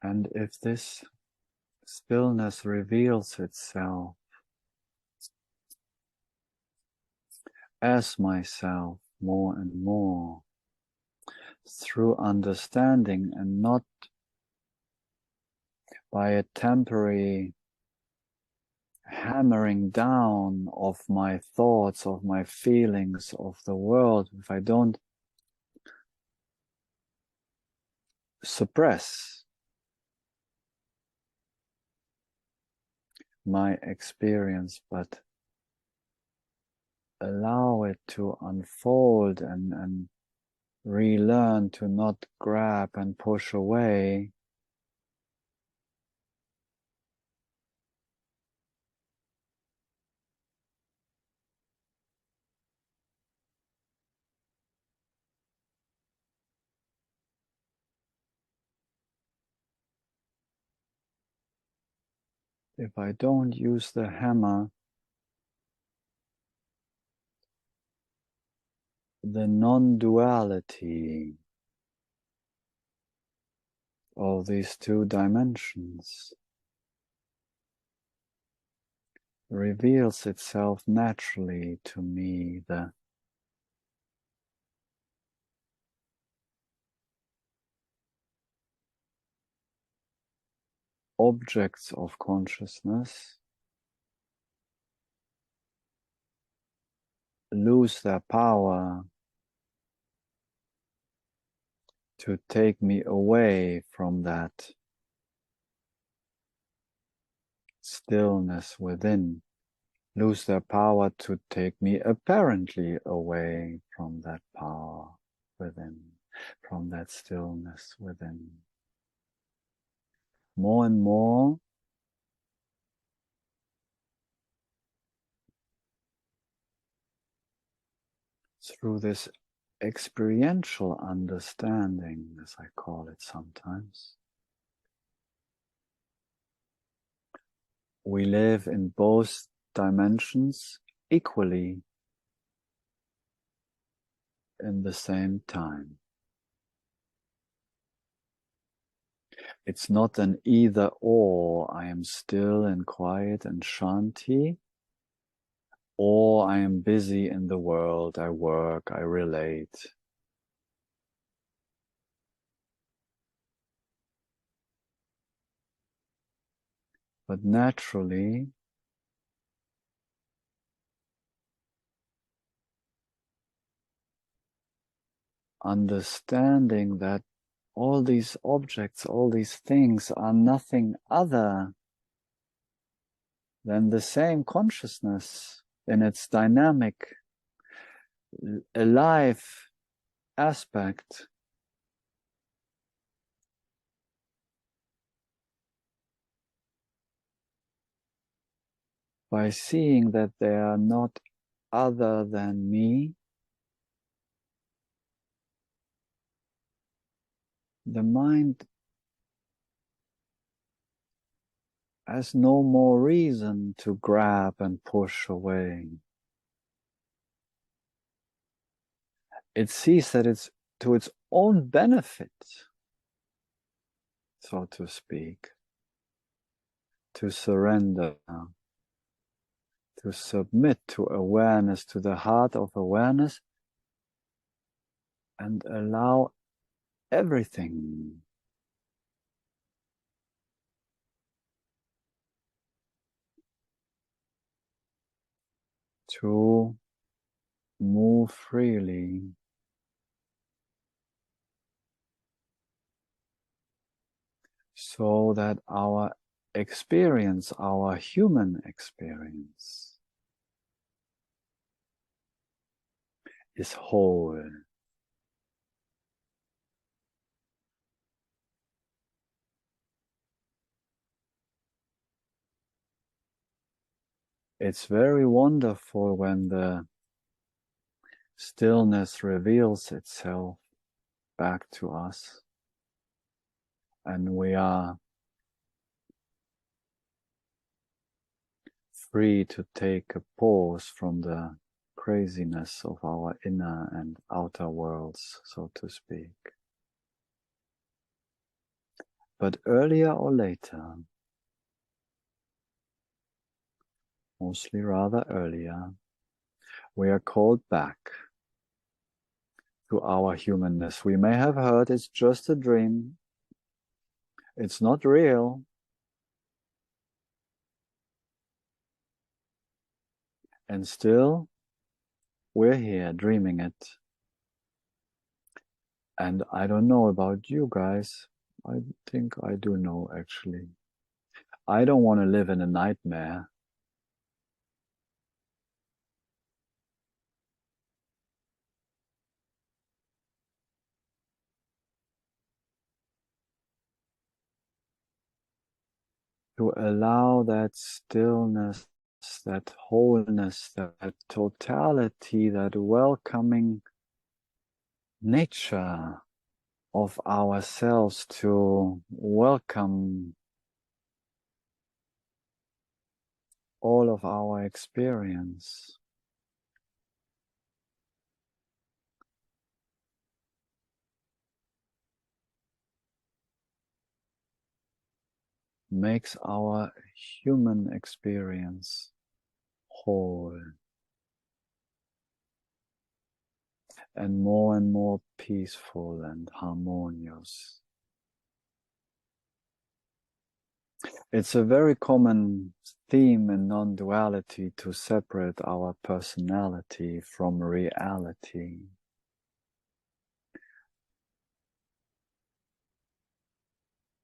And if this stillness reveals itself as myself more and more through understanding and not by a temporary hammering down of my thoughts, of my feelings, of the world, if I don't suppress my experience, but allow it to unfold and relearn to not grab and push away, if I don't use the hammer, the non-duality of these two dimensions reveals itself naturally to me. The objects of consciousness lose their power to take me away from that stillness within, lose their power to take me apparently away from that power within, from that stillness within. More and more, through this experiential understanding, as I call it sometimes, we live in both dimensions equally in the same time. It's not an either or, I am still and quiet and shanti, or I am busy in the world, I work, I relate. But naturally, understanding that all these objects, all these things are nothing other than the same consciousness in its dynamic, alive aspect. By seeing that they are not other than me, the mind has no more reason to grab and push away. It sees that it's to its own benefit, so to speak, to surrender, to submit to awareness, to the heart of awareness, and allow everything to move freely, so that our experience, our human experience, is whole. It's very wonderful when the stillness reveals itself back to us, and we are free to take a pause from the craziness of our inner and outer worlds, so to speak, But earlier or later, mostly rather earlier, we are called back to our humanness. We may have heard it's just a dream. It's not real. And still, we're here dreaming it. And I don't know about you guys. I think I do know, actually. I don't want to live in a nightmare. To allow that stillness, that wholeness, that totality, that welcoming nature of ourselves to welcome all of our experience. Makes our human experience whole and more peaceful and harmonious. It's a very common theme in non-duality to separate our personality from reality.